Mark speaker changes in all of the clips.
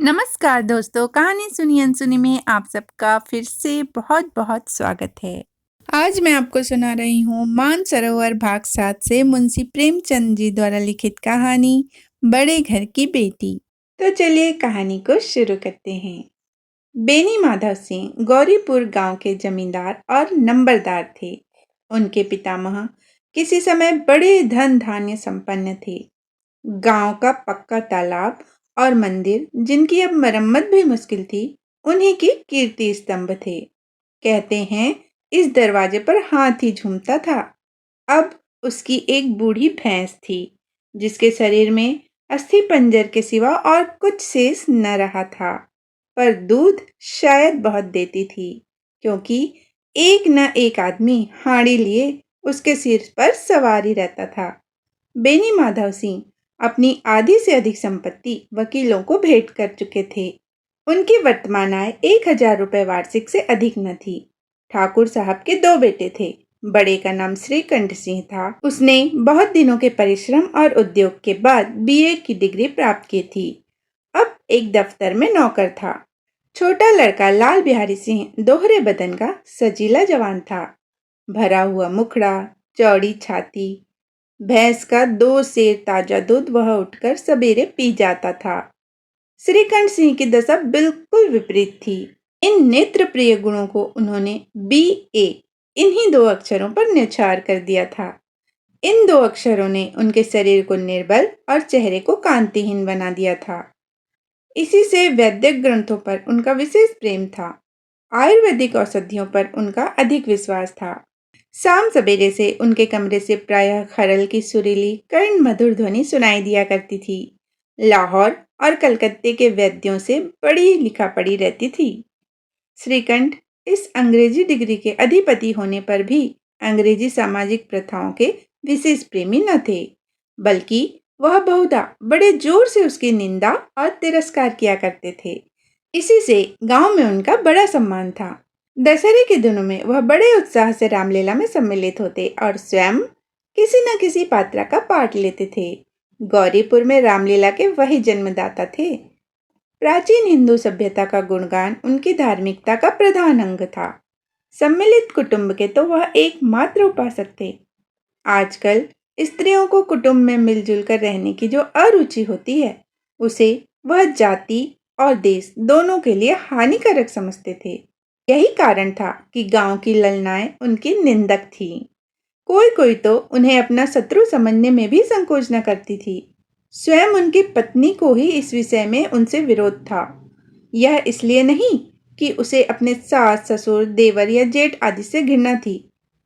Speaker 1: नमस्कार दोस्तों, कहानी सुनी अनसुनी में आप सबका फिर से बहुत-बहुत स्वागत है। आज मैं आपको सुना रही हूँ मानसरोवर भाग 7 से मुंशी प्रेमचंद जी द्वारा लिखित कहानी बड़े घर की बेटी। तो चलिए कहानी को शुरू करते हैं। बेनी माधव सिंह गौरीपुर गांव के जमींदार और नंबरदार थे। उनके पितामह किसी समय बड़े धन धान्य संपन्न थे। गांव का पक्का तालाब और मंदिर, जिनकी अब मरम्मत भी मुश्किल थी, उन्हीं की कीर्ति स्तंभ थे। कहते हैं इस दरवाजे पर हाथी झूमता था। अब उसकी एक बूढ़ी भैंस थी, जिसके शरीर में अस्थि पंजर के सिवा और कुछ शेष न रहा था, पर दूध शायद बहुत देती थी, क्योंकि एक न एक आदमी हाड़ी लिए उसके सिर पर सवार ही रहता था। बेनी माधव सिंह अपनी आधी से अधिक संपत्ति वकीलों को भेंट कर चुके थे। उनकी वर्तमान आय 1,000 रुपए वार्षिक से अधिक न थी। ठाकुर साहब के 2 बेटे थे। बड़े का नाम श्रीकंठ सिंह था। उसने बहुत दिनों के परिश्रम और उद्योग के बाद बीए की डिग्री प्राप्त की थी। अब एक दफ्तर में नौकर था। छोटा लड़का लाल बिहारी सिंह दोहरे बदन का सजीला जवान था। भरा हुआ मुखड़ा, चौड़ी छाती, भैंस का 2 सेर ताजा दूध वह उठकर सवेरे पी जाता था। श्रीकंठ सिंह की दशा बिल्कुल विपरीत थी। इन नेत्र प्रिय गुणों को उन्होंने BA इन्हीं 2 अक्षरों पर न्यौछावर कर दिया था। इन 2 अक्षरों ने उनके शरीर को निर्बल और चेहरे को कांतिहीन बना दिया था। इसी से वैद्यक ग्रंथों पर उनका विशेष प्रेम था। आयुर्वेदिक औषधियों पर उनका अधिक विश्वास था। शाम सवेरे से उनके कमरे से प्रायः खरल की सुरीली कर्ण मधुर ध्वनि सुनाई दिया करती थी। लाहौर और कलकत्ते के वैद्यों से बड़ी लिखा पड़ी रहती थी। श्रीकंठ इस अंग्रेजी डिग्री के अधिपति होने पर भी अंग्रेजी सामाजिक प्रथाओं के विशेष प्रेमी न थे, बल्कि वह बहुधा बड़े जोर से उसकी निंदा और तिरस्कार किया करते थे। इसी से गांव में उनका बड़ा सम्मान था। दशहरे के दिनों में वह बड़े उत्साह से रामलीला में सम्मिलित होते और स्वयं किसी न किसी पात्रा का पाठ लेते थे। गौरीपुर में रामलीला के वही जन्मदाता थे। प्राचीन हिंदू सभ्यता का गुणगान उनकी धार्मिकता का प्रधान अंग था। सम्मिलित कुटुंब के तो वह एकमात्र उपासक थे। आजकल स्त्रियों को कुटुंब में मिलजुल कर रहने की जो अरुचि होती है, उसे वह जाति और देश दोनों के लिए हानिकारक समझते थे। यही कारण था कि गांव की ललनाएं उनकी निंदक थीं। कोई कोई तो उन्हें अपना शत्रु समझने में भी संकोच न करती थी। स्वयं उनकी पत्नी को ही इस विषय में उनसे विरोध था। यह इसलिए नहीं कि उसे अपने सास, ससुर, देवर या जेठ आदि से घृणा थी,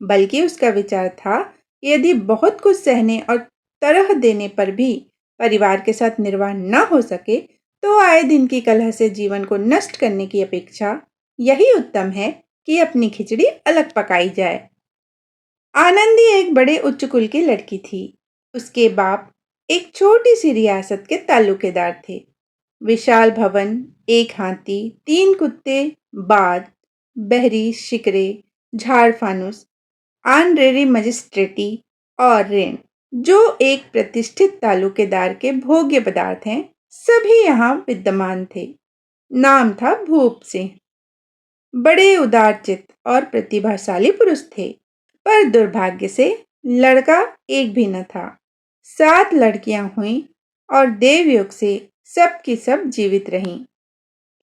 Speaker 1: बल्कि उसका विचार था कि यदि बहुत कुछ सहने और तरह देने पर भी परिवार के साथ निर्वाह न हो सके, तो आए दिन की कलह से जीवन को नष्ट करने की अपेक्षा यही उत्तम है कि अपनी खिचड़ी अलग पकाई जाए। आनंदी एक बड़े उच्च कुल की लड़की थी। उसके बाप एक छोटी सी रियासत के ताल्लुकेदार थे। विशाल भवन, एक हाथी, 3 कुत्ते, बाज, बहरी शिकरे, झाड़ फानुस, ऑनरेरी मजिस्ट्रेटी और ऋण, जो एक प्रतिष्ठित तालुकेदार के भोग्य पदार्थ हैं, सभी यहाँ विद्यमान थे। नाम था भूप सिंह। बड़े उदारचित्त और प्रतिभाशाली पुरुष थे, पर दुर्भाग्य से लड़का एक भी न था। 7 लड़कियां हुईं और देवयोग से सब की सब जीवित रहीं।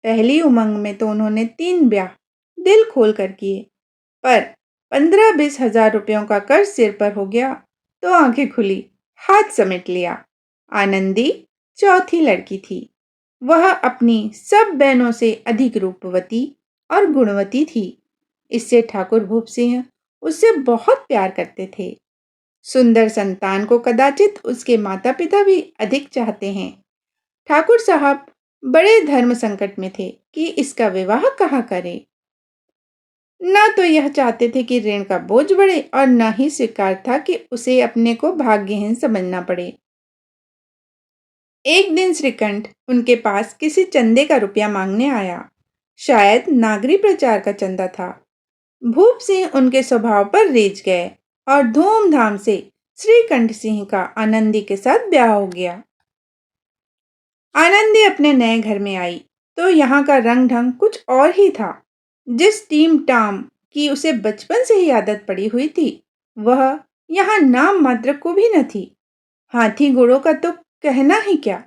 Speaker 1: पहली उमंग में तो उन्होंने 3 ब्याह दिल खोल कर किए, पर 15-20 हजार रुपयों का कर्ज सिर पर हो गया तो आंखें खुली, हाथ समेट लिया। आनंदी चौथी लड़की थी। वह अपनी सब बहनों से अधिक रूपवती और गुणवती थी। इससे ठाकुर भूप सिंह उससे बहुत प्यार करते थे। सुंदर संतान को कदाचित उसके माता पिता भी अधिक चाहते हैं। ठाकुर साहब बड़े धर्म संकट में थे कि इसका विवाह कहाँ करें। न तो यह चाहते थे कि ऋण का बोझ बढ़े और न ही स्वीकार था कि उसे अपने को भाग्यहीन समझना पड़े। एक दिन श्रीकंठ उनके पास किसी चंदे का रुपया मांगने आया। शायद नागरी प्रचार का चंदा था। भूप सिंह उनके स्वभाव पर रीझ गए और धूमधाम से श्रीकंठ सिंह का आनंदी के साथ ब्याह हो गया। आनंदी अपने नए घर में आई तो यहाँ का रंग ढंग कुछ और ही था। जिस टीम टाम की उसे बचपन से ही आदत पड़ी हुई थी, वह यहाँ नाम मात्र को भी न थी। हाथी घोड़ों का तो कहना ही क्या,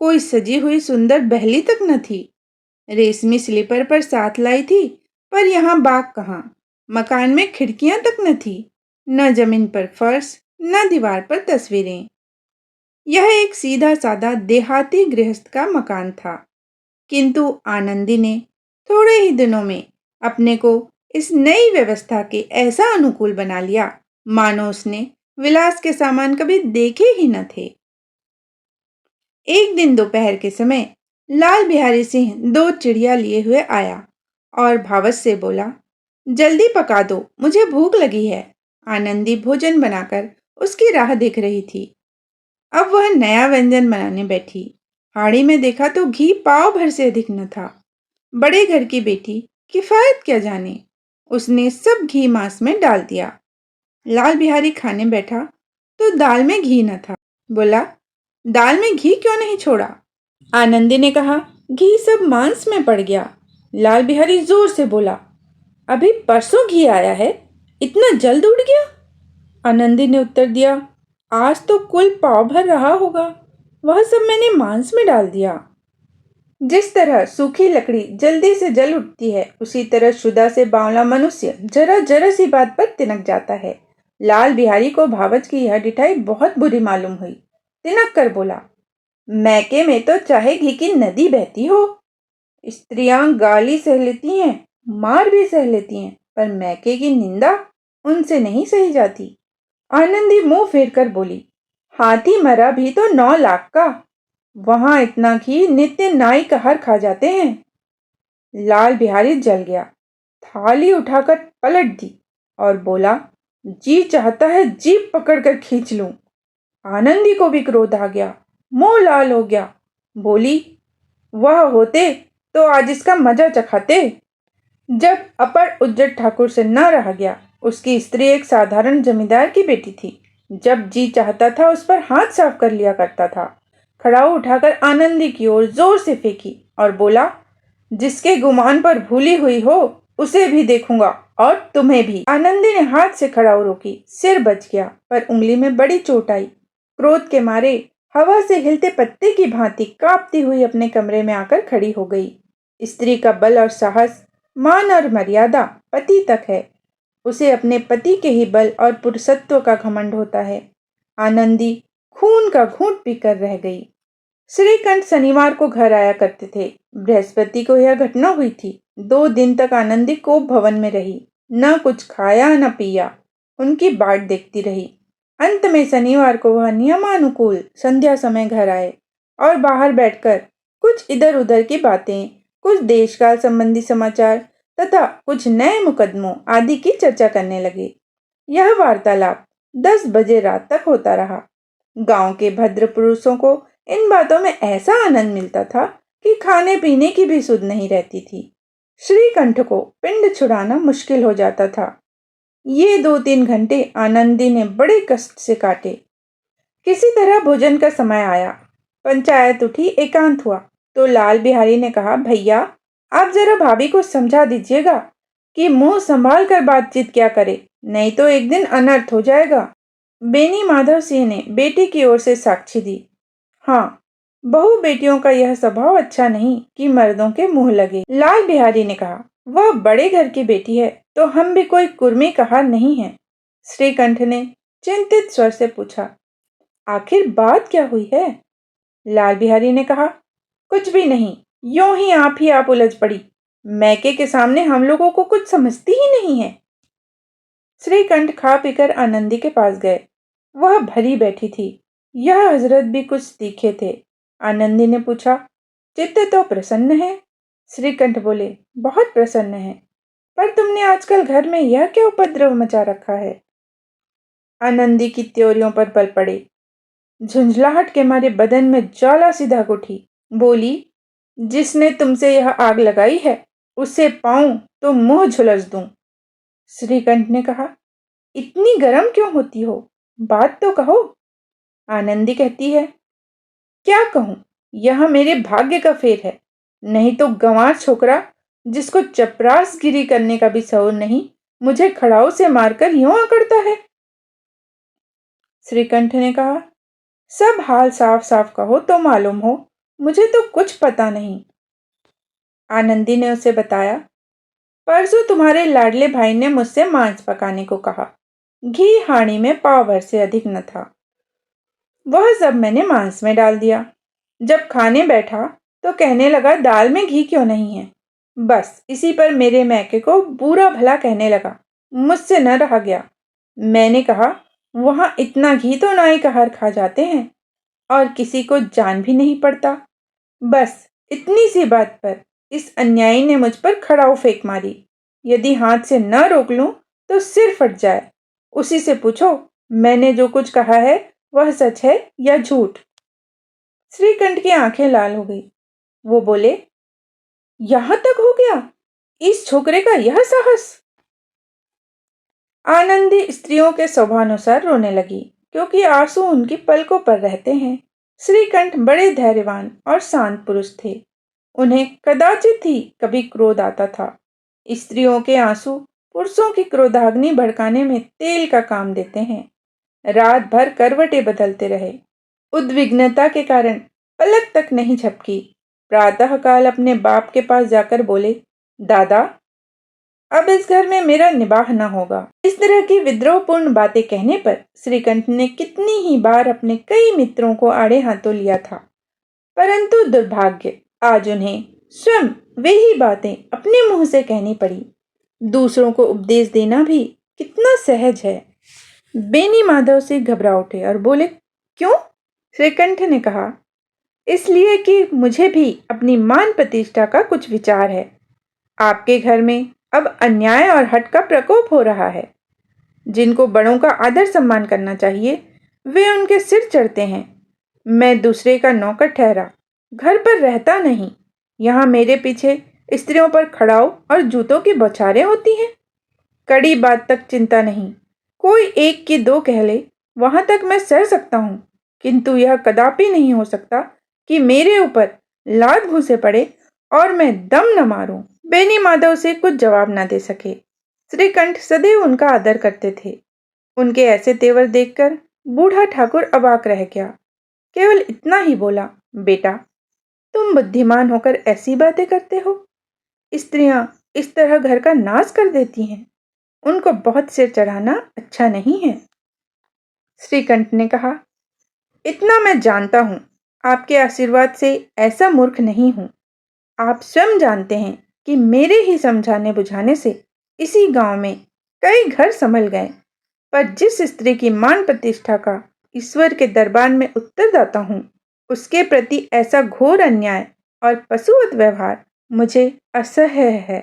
Speaker 1: कोई सजी हुई सुंदर बहली तक न थी। रेशमी स्लीपर पर साथ लाई थी, पर यहाँ बाग कहाँ। मकान में खिड़कियां तक न थी, न जमीन पर फर्श, न दीवार पर तस्वीरें। यह एक सीधा साधा देहाती गृहस्थ का मकान था। किंतु आनंदी ने थोड़े ही दिनों में अपने को इस नई व्यवस्था के ऐसा अनुकूल बना लिया, मानो उसने विलास के सामान कभी देखे ही न थे। एक दिन दोपहर के समय लाल बिहारी सिंह दो चिड़िया लिए हुए आया और भावत से बोला, जल्दी पका दो, मुझे भूख लगी है। आनंदी भोजन बनाकर उसकी राह देख रही थी। अब वह नया व्यंजन बनाने बैठी। हाड़ी में देखा तो घी पाव भर से अधिक न था। बड़े घर की बेटी किफायत क्या जाने, उसने सब घी मांस में डाल दिया। लाल बिहारी खाने बैठा तो दाल में घी न था। बोला, दाल में घी क्यों नहीं छोड़ा? आनंदी ने कहा, घी सब मांस में पड़ गया। लाल बिहारी जोर से बोला, अभी परसों घी आया है, इतना जल्द उड़ गया? आनंदी ने उत्तर दिया, आज तो कुल पाव भर रहा होगा, वह सब मैंने मांस में डाल दिया। जिस तरह सूखी लकड़ी जल्दी से जल उठती है, उसी तरह शुदा से बावला मनुष्य जरा जरा सी बात पर तिनक जाता है। लाल बिहारी को भावच की यह डिठाई बहुत बुरी मालूम हुई। तिनक कर बोला, मैके में तो चाहे घी की नदी बहती हो, स्त्रियां गाली सह लेती हैं, मार भी सह लेती हैं, पर मैके की निंदा उनसे नहीं सही जाती। आनंदी मुंह फेर कर बोली, हाथी मरा भी तो 9 लाख का, वहां इतना घी नित्य नाई कहर खा जाते हैं। लाल बिहारी जल गया, थाली उठाकर पलट दी और बोला, जी चाहता है जीभ पकड़कर खींच लूं। आनंदी को भी क्रोध आ गया, मुंह लाल हो गया। बोली, वह होते तो आज इसका मजा चखाते। जब अपर उज्जट ठाकुर से न रहा गया, उसकी स्त्री एक साधारण जमींदार की बेटी थी। जब जी चाहता था उस पर हाथ साफ कर लिया करता था। खड़ाऊ उठाकर आनंदी की ओर जोर से फेंकी और बोला, जिसके गुमान पर भूली हुई हो उसे भी देखूंगा और तुम्हें भी। आनंदी ने हाथ से खड़ाऊ रोकी, सिर बच गया, पर उंगली में बड़ी चोट आई। क्रोध के मारे हवा से हिलते पत्ते की भांति कांपती हुई अपने कमरे में आकर खड़ी हो गई। स्त्री का बल और साहस, मान और मर्यादा पति तक है। उसे अपने पति के ही बल और पुरुषत्व का घमंड होता है। आनंदी खून का घूंट पीकर रह गई। श्रीकंठ शनिवार को घर आया करते थे। बृहस्पति को यह घटना हुई थी। 2 दिन तक आनंदी कोप भवन में रही, न कुछ खाया न पिया, उनकी बाट देखती रही। अंत में शनिवार को वह नियमानुकूल संध्या समय घर आए और बाहर बैठकर कुछ इधर उधर की बातें, कुछ देशकाल संबंधी समाचार तथा कुछ नए मुकदमों आदि की चर्चा करने लगे। यह वार्तालाप 10 बजे रात तक होता रहा। गांव के भद्र पुरुषों को इन बातों में ऐसा आनंद मिलता था कि खाने पीने की भी सुध नहीं रहती थी। श्रीकंठ को पिंड छुड़ाना मुश्किल हो जाता था। ये 2-3 घंटे आनंदी ने बड़े कष्ट से काटे। किसी तरह भोजन का समय आया, पंचायत उठी, एकांत हुआ तो लाल बिहारी ने कहा, भैया आप जरा भाभी को समझा दीजिएगा कि मुंह संभाल कर बातचीत क्या करे, नहीं तो एक दिन अनर्थ हो जाएगा। बेनी माधव सिंह ने बेटी की ओर से साक्षी दी, हाँ, बहू बेटियों का यह स्वभाव अच्छा नहीं कि मर्दों के मुंह लगे। लाल बिहारी ने कहा, वह बड़े घर की बेटी है तो हम भी कोई कुर्मी कहार नहीं है। श्रीकंठ ने चिंतित स्वर से पूछा, आखिर बात क्या हुई है? लाल बिहारी ने कहा, कुछ भी नहीं, यूं ही आप उलझ पड़ी। मैके के सामने हम लोगों को कुछ समझती ही नहीं है। श्रीकंठ खा पीकर आनंदी के पास गए। वह भरी बैठी थी। यह हजरत भी कुछ तीखे थे। आनंदी ने पूछा, चित्त तो प्रसन्न है? श्रीकंठ बोले, बहुत प्रसन्न है, पर तुमने आजकल घर में यह क्या उपद्रव मचा रखा है? आनंदी की त्योरियों पर बल पड़े। झुंझलाहट के मारे बदन में ज्वाला सी दाग उठी। बोली, जिसने तुमसे यह आग लगाई है उसे पाऊं तो मुंह झुलस दूं। श्रीकंठ ने कहा, इतनी गर्म क्यों होती हो? बात तो कहो। आनंदी कहती है, क्या कहूं? यह मेरे भाग्य का फेर है, नहीं तो गंवार छोकरा जिसको चपरासगिरी करने का भी शौर नहीं, मुझे खड़ाऊ से मारकर यूं अकड़ता है। श्रीकंठ ने कहा, सब हाल साफ साफ कहो तो मालूम हो, मुझे तो कुछ पता नहीं। आनंदी ने उसे बताया, परसों तुम्हारे लाडले भाई ने मुझसे मांस पकाने को कहा। घी हांडी में पाव भर से अधिक न था। वह सब मैंने मांस में डाल दिया। जब खाने बैठा तो कहने लगा, दाल में घी क्यों नहीं है। बस इसी पर मेरे मैके को बुरा भला कहने लगा। मुझसे न रहा गया। मैंने कहा, वहां इतना घी तो नाई का हर खा जाते हैं और किसी को जान भी नहीं पड़ता। बस इतनी सी बात पर इस अन्यायी ने मुझ पर खड़ाऊ फेंक मारी। यदि हाथ से न रोक लूं तो सिर फट जाए। उसी से पूछो, मैंने जो कुछ कहा है वह सच है या झूठ। श्रीकंठ की आंखें लाल हो गई। वो बोले, यहां तक हो गया, इस छोकरे का यह साहस। आनंदी स्त्रियों के स्वभावानुसार रोने लगी, क्योंकि आंसू उनकी पलकों पर रहते हैं। श्रीकंठ बड़े धैर्यवान और शांत पुरुष थे। उन्हें कदाचित ही कभी क्रोध आता था। स्त्रियों के आंसू पुरुषों की क्रोधाग्नि भड़काने में तेल का काम देते हैं। रात भर करवटें बदलते रहे। उद्विग्नता के कारण पलक तक नहीं झपकी। प्रातःकाल अपने बाप के पास जाकर बोले, दादा, अब इस घर में मेरा निबाह न होगा। इस तरह की विद्रोहपूर्ण बातें कहने पर श्रीकंठ ने कितनी ही बार अपने कई मित्रों को आड़े हाथों लिया था, परंतु दुर्भाग्य, आज उन्हें स्वयं वे ही बातें अपने मुंह से कहनी पड़ी। दूसरों को उपदेश देना भी कितना सहज है। बेनी माधव से घबरा उठे और बोले, क्यों? श्रीकंठ ने कहा, इसलिए कि मुझे भी अपनी मान प्रतिष्ठा का कुछ विचार है। आपके घर में अब अन्याय और हठ का प्रकोप हो रहा है। जिनको बड़ों का आदर सम्मान करना चाहिए, वे उनके सिर चढ़ते हैं। मैं दूसरे का नौकर ठहरा, घर पर रहता नहीं। यहाँ मेरे पीछे स्त्रियों पर खड़ाऊ और जूतों की बौछारें होती हैं। कड़ी बात तक चिंता नहीं, कोई एक की दो कह ले, वहां तक मैं सह सकता हूँ, किंतु यह कदापि नहीं हो सकता कि मेरे ऊपर लात घूंसे पड़े और मैं दम न मारूं। बेनी माधव से कुछ जवाब न दे सके। श्रीकंठ सदैव उनका आदर करते थे। उनके ऐसे तेवर देखकर बूढ़ा ठाकुर अवाक रह गया। केवल इतना ही बोला, बेटा, तुम बुद्धिमान होकर ऐसी बातें करते हो। स्त्रियां इस तरह घर का नाश कर देती हैं। उनको बहुत सिर चढ़ाना अच्छा नहीं है। श्रीकंठ ने कहा, इतना मैं जानता हूं, आपके आशीर्वाद से ऐसा मूर्ख नहीं हूं। आप स्वयं जानते हैं कि मेरे ही समझाने बुझाने से इसी गांव में कई घर संभल गए, पर जिस स्त्री की मान प्रतिष्ठा का ईश्वर के दरबार में उत्तरदाता हूँ, उसके प्रति ऐसा घोर अन्याय और पशुवत व्यवहार मुझे असह्य है।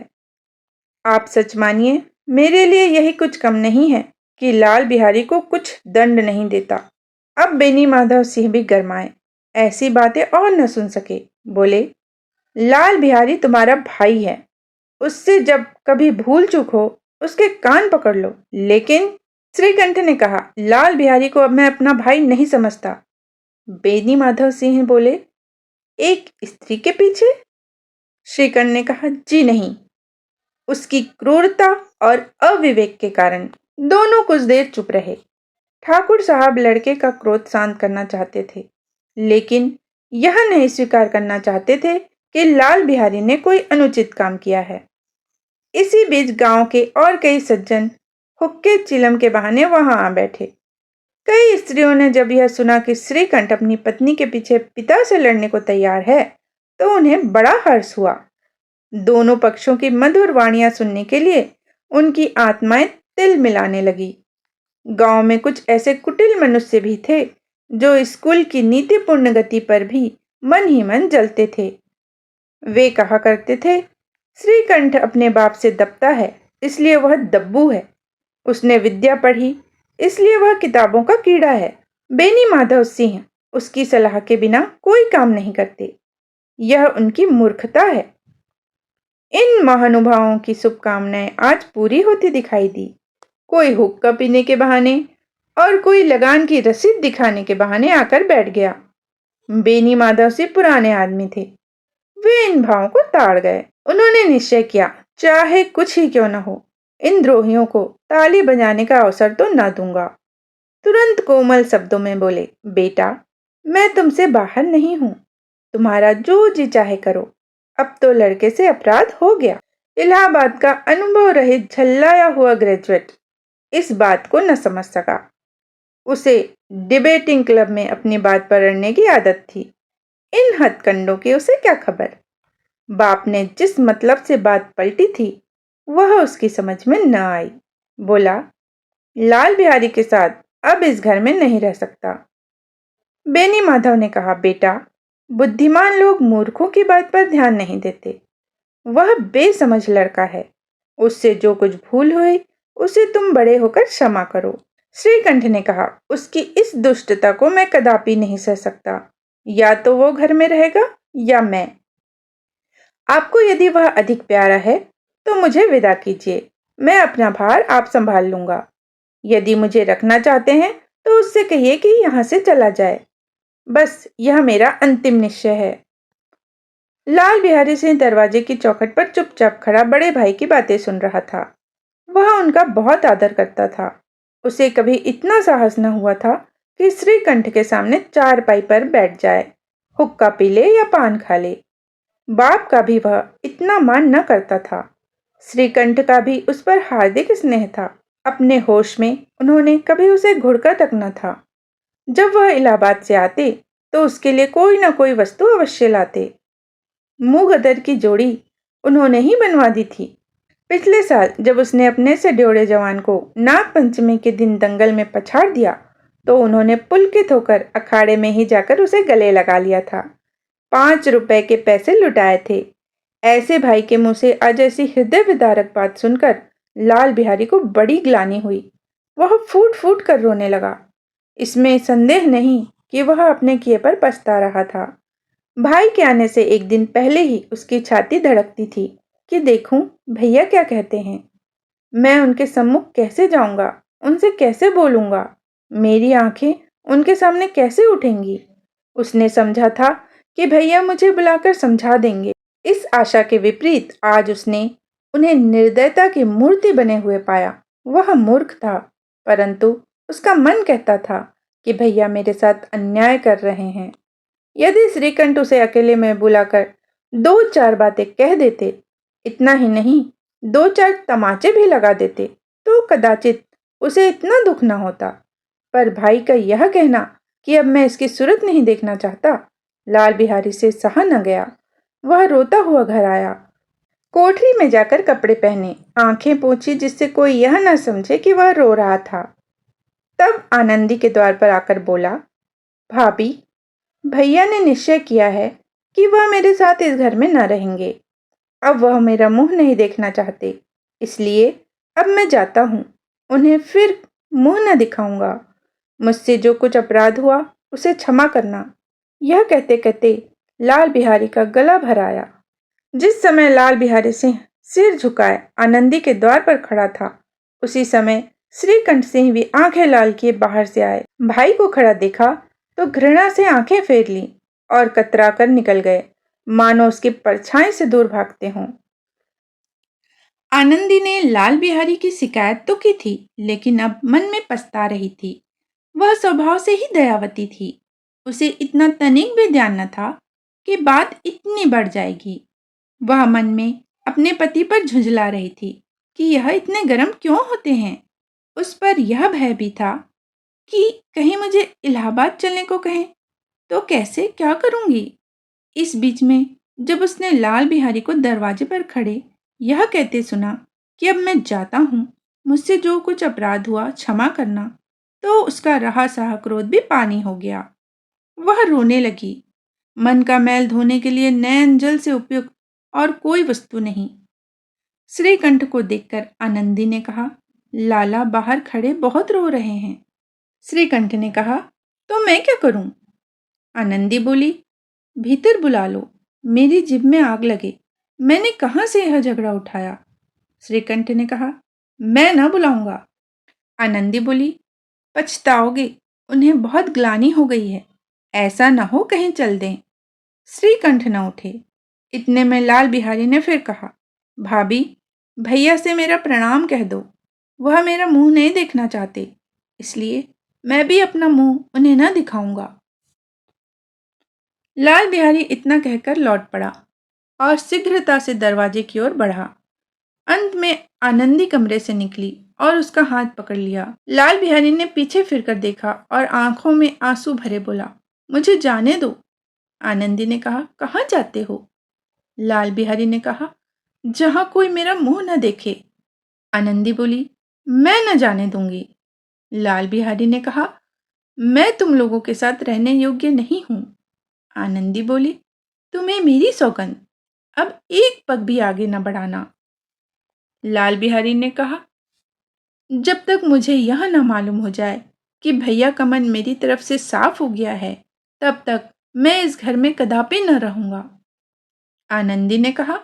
Speaker 1: आप सच मानिए, मेरे लिए यही कुछ कम नहीं है कि लाल बिहारी को कुछ दंड नहीं देता। अब बेनी माधव सिंह भी गरमाए, ऐसी बातें और न सुन सके। बोले, लाल बिहारी तुम्हारा भाई है। उससे जब कभी भूल चूक हो उसके कान पकड़ लो। लेकिन श्रीकंठ ने कहा, लाल बिहारी को अब मैं अपना भाई नहीं समझता। बेनी माधव सिंह बोले, एक स्त्री के पीछे? श्रीकंठ ने कहा, जी नहीं, उसकी क्रूरता और अविवेक के कारण। दोनों कुछ देर चुप रहे। ठाकुर साहब लड़के का क्रोध शांत करना चाहते थे, लेकिन यह नहीं स्वीकार करना चाहते थे कि लाल बिहारी ने कोई अनुचित काम किया है। इसी बीच गांव के और कई सज्जन हुक्के चिलम के बहाने वहां आ बैठे। कई स्त्रियों ने जब यह सुना कि श्रीकंठ अपनी पत्नी के पीछे पिता से लड़ने को तैयार है, तो उन्हें बड़ा हर्ष हुआ। दोनों पक्षों की मधुर वाणियां सुनने के लिए उनकी आत्माएं तिल मिलाने लगी। गांव में कुछ ऐसे कुटिल मनुष्य भी थे जो स्कूल की नीतिपूर्ण गति पर भी मन ही मन जलते थे। वे कहा करते थे, श्रीकंठ अपने बाप से दबता है, इसलिए वह दब्बू है। उसने विद्या पढ़ी, इसलिए वह किताबों का कीड़ा है। बेनी माधव सिंह उसकी सलाह के बिना कोई काम नहीं करते। यह उनकी मूर्खता है। इन महानुभावों की शुभकामनाएं आज पूरी होती दिखाई दी। कोई हुक्का पीने के बहाने और कोई लगान की रसीद दिखाने के बहाने आकर बैठ गया। बेनी माधव से पुराने आदमी थे। वे इन भावों को ताड़ गए। उन्होंने निश्चय किया, चाहे कुछ ही क्यों न हो, इन द्रोहियों को ताली बजाने का अवसर तो न दूंगा। तुरंत कोमल शब्दों में बोले, बेटा, मैं तुमसे बाहर नहीं हूं, तुम्हारा जो जी चाहे करो। अब तो लड़के से अपराध हो गया। इलाहाबाद का अनुभव रहित झल्लाया हुआ ग्रेजुएट इस बात को न समझ सका। उसे डिबेटिंग क्लब में अपनी बात पकड़ने की आदत थी। इन हथकंडों की उसे क्या खबर। बाप ने जिस मतलब से बात पलटी थी वह उसकी समझ में न आई। बोला, लाल बिहारी के साथ अब इस घर में नहीं रह सकता। बेनी माधव ने कहा, बेटा, बुद्धिमान लोग मूर्खों की बात पर ध्यान नहीं देते। वह बेसमझ लड़का है। उससे जो कुछ भूल हुई उसे तुम बड़े होकर क्षमा करो। श्रीकंठ ने कहा, उसकी इस दुष्टता को मैं कदापि नहीं सह सकता। या तो वो घर में रहेगा या मैं। आपको यदि वह अधिक प्यारा है तो मुझे विदा कीजिए। मैं अपना भार आप संभाल लूंगा। यदि मुझे रखना चाहते हैं तो उससे कहिए कि यहाँ से चला जाए। बस यह मेरा अंतिम निश्चय है। लाल बिहारी सिंह दरवाजे की चौखट पर चुपचाप खड़ा बड़े भाई की बातें सुन रहा था। वह उनका बहुत आदर करता था। उसे कभी इतना साहस न हुआ था कि श्रीकंठ के सामने चारपाई पर बैठ जाए, हुक्का पी ले या पान खा ले। बाप का भी वह इतना मान न करता था। श्रीकंठ का भी उस पर हार्दिक स्नेह था। अपने होश में उन्होंने कभी उसे घुड़का तक न था। जब वह इलाहाबाद से आते तो उसके लिए कोई न कोई वस्तु अवश्य लाते। मुंह गदर की जोड़ी उन्होंने ही बनवा दी थी। पिछले साल जब उसने अपने से ड्योढ़े जवान को नाग पंचमी के दिन दंगल में पछाड़ दिया तो उन्होंने पुलकित होकर अखाड़े में ही जाकर उसे गले लगा लिया था। 5 रुपए के पैसे लुटाए थे। ऐसे भाई के मुंह से आज ऐसी हृदय विदारक बात सुनकर लाल बिहारी को बड़ी ग्लानि हुई। वह फूट फूट कर रोने लगा। इसमें संदेह नहीं कि वह अपने किए पर पछता रहा था। भाई के आने से एक दिन पहले ही उसकी छाती धड़कती थी कि देखूं भैया क्या कहते हैं। मैं उनके सम्मुख कैसे जाऊंगा, उनसे कैसे बोलूंगा, मेरी आंखें उनके सामने कैसे उठेंगी। उसने समझा था कि भैया मुझे बुलाकर समझा देंगे। इस आशा के विपरीत आज उसने उन्हें निर्दयता की मूर्ति बने हुए पाया। वह मूर्ख था, परंतु उसका मन कहता था कि भैया मेरे साथ अन्याय कर रहे हैं। यदि श्रीकंठ उसे अकेले में बुलाकर 2-4 बातें कह देते, इतना ही नहीं 2-4 तमाचे भी लगा देते, तो कदाचित उसे इतना दुख न होता। पर भाई का यह कहना कि अब मैं इसकी सूरत नहीं देखना चाहता, लाल बिहारी से सहा न गया। वह रोता हुआ घर आया। कोठरी में जाकर कपड़े पहने, आंखें पोंछी जिससे कोई यह न समझे कि वह रो रहा था। तब आनंदी के द्वार पर आकर बोला, भाभी, भैया ने निश्चय किया है कि वह मेरे साथ इस घर में न रहेंगे। अब वह मेरा मुंह नहीं देखना चाहते, इसलिए अब मैं जाता हूँ। उन्हें फिर मुंह न दिखाऊंगा। मुझसे जो कुछ अपराध हुआ उसे क्षमा करना। यह कहते कहते लाल बिहारी का गला भर आया। जिस समय लाल बिहारी सिंह सिर झुकाए आनंदी के द्वार पर खड़ा था, उसी समय श्रीकंठ सिंह भी आंखें लाल किए बाहर से आए। भाई को खड़ा देखा तो घृणा से आंखें फेर ली और कतरा कर निकल गए, मानो उसकी परछाई से दूर भागते हों। आनंदी ने लाल बिहारी की शिकायत तो की थी, लेकिन अब मन में पछता रही थी। वह स्वभाव से ही दयावती थी। उसे इतना तनिक भी ध्यान न था कि बात इतनी बढ़ जाएगी। वह मन में अपने पति पर झुंझला रही थी कि यह इतने गर्म क्यों होते हैं। उस पर यह भय भी था कि कहीं मुझे इलाहाबाद चलने को कहें तो कैसे क्या करूंगी। इस बीच में जब उसने लाल बिहारी को दरवाजे पर खड़े यह कहते सुना कि अब मैं जाता हूँ, मुझसे जो कुछ अपराध हुआ क्षमा करना, तो उसका रहा सहा क्रोध भी पानी हो गया। वह रोने लगी। मन का मैल धोने के लिए नयन जल से उपयुक्त और कोई वस्तु नहीं। श्रीकंठ को देखकर आनंदी ने कहा, लाला बाहर खड़े बहुत रो रहे हैं। श्रीकंठ ने कहा, तो मैं क्या करूं? आनंदी बोली, भीतर बुला लो, मेरी जिभ में आग लगे, मैंने कहाँ से यह झगड़ा उठाया। श्रीकंठ ने कहा, मैं न बुलाऊंगा। आनंदी बोली, पछताओगे, उन्हें बहुत ग्लानि हो गई है। ऐसा न हो कहीं चल दें। श्रीकंठ न उठे। इतने में लाल बिहारी ने फिर कहा, भाभी, भैया से मेरा प्रणाम कह दो। वह मेरा मुंह नहीं देखना चाहते, इसलिए मैं भी अपना मुंह उन्हें न दिखाऊंगा। लाल बिहारी इतना कहकर लौट पड़ा और शीघ्रता से दरवाजे की ओर बढ़ा। अंत में आनंदी कमरे से निकली और उसका हाथ पकड़ लिया। लाल बिहारी ने पीछे फिरकर देखा और आंखों में आंसू भरे बोला, मुझे जाने दो। आनंदी ने कहा, कहाँ जाते हो? लाल बिहारी ने कहा, जहां कोई मेरा मुंह न देखे। आनंदी बोली, मैं न जाने दूंगी। लाल बिहारी ने कहा, मैं तुम लोगों के साथ रहने योग्य नहीं हूं। आनंदी बोली, तुम्हें मेरी सौगंध, अब एक पग भी आगे न बढ़ाना। लाल बिहारी ने कहा, जब तक मुझे यह न मालूम हो जाए कि भैया का मन मेरी तरफ से साफ हो गया है, तब तक मैं इस घर में कदापि न रहूंगा। आनंदी ने कहा,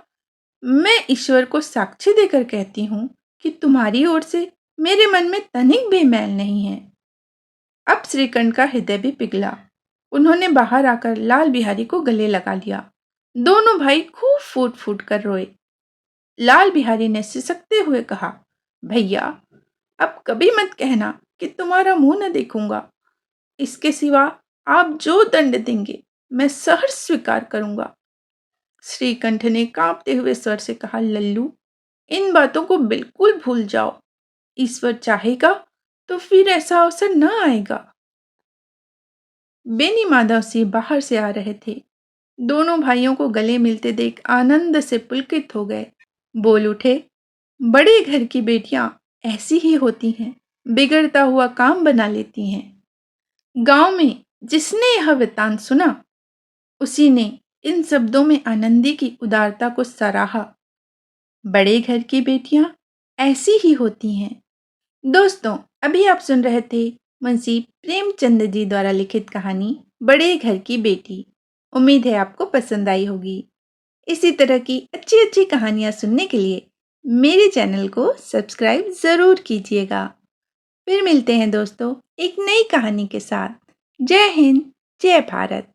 Speaker 1: मैं ईश्वर को साक्षी देकर कहती हूं कि तुम्हारी ओर से मेरे मन में तनिक भी मैल नहीं है। अब श्रीकंठ का हृदय भी पिघला। उन्होंने बाहर आकर लाल बिहारी को गले लगा लिया। दोनों भाई खूब फूट फूट कर रोए। लाल बिहारी ने सिसकते हुए कहा, भैया, अब कभी मत कहना कि तुम्हारा मुंह न देखूंगा। इसके सिवा आप जो दंड देंगे मैं सहर्ष स्वीकार करूंगा। श्रीकंठ ने कांपते हुए स्वर से कहा, लल्लू, इन बातों को बिल्कुल भूल जाओ। ईश्वर चाहेगा तो फिर ऐसा अवसर न आएगा। बेनी माधव सिंह बाहर से आ रहे थे। दोनों भाइयों को गले मिलते देख आनंद से पुलकित हो गए। बोल उठे, बड़े घर की बेटियां ऐसी ही होती हैं, बिगड़ता हुआ काम बना लेती हैं। गांव में जिसने यह वृत्तांत सुना, उसी ने इन शब्दों में आनंदी की उदारता को सराहा। बड़े घर की बेटियां ऐसी ही होती हैं। दोस्तों, अभी आप सुन रहे थे मुंशी प्रेमचंद जी द्वारा लिखित कहानी बड़े घर की बेटी। उम्मीद है आपको पसंद आई होगी। इसी तरह की अच्छी अच्छी कहानियाँ सुनने के लिए मेरे चैनल को सब्सक्राइब ज़रूर कीजिएगा। फिर मिलते हैं दोस्तों एक नई कहानी के साथ। जय हिंद, जय भारत।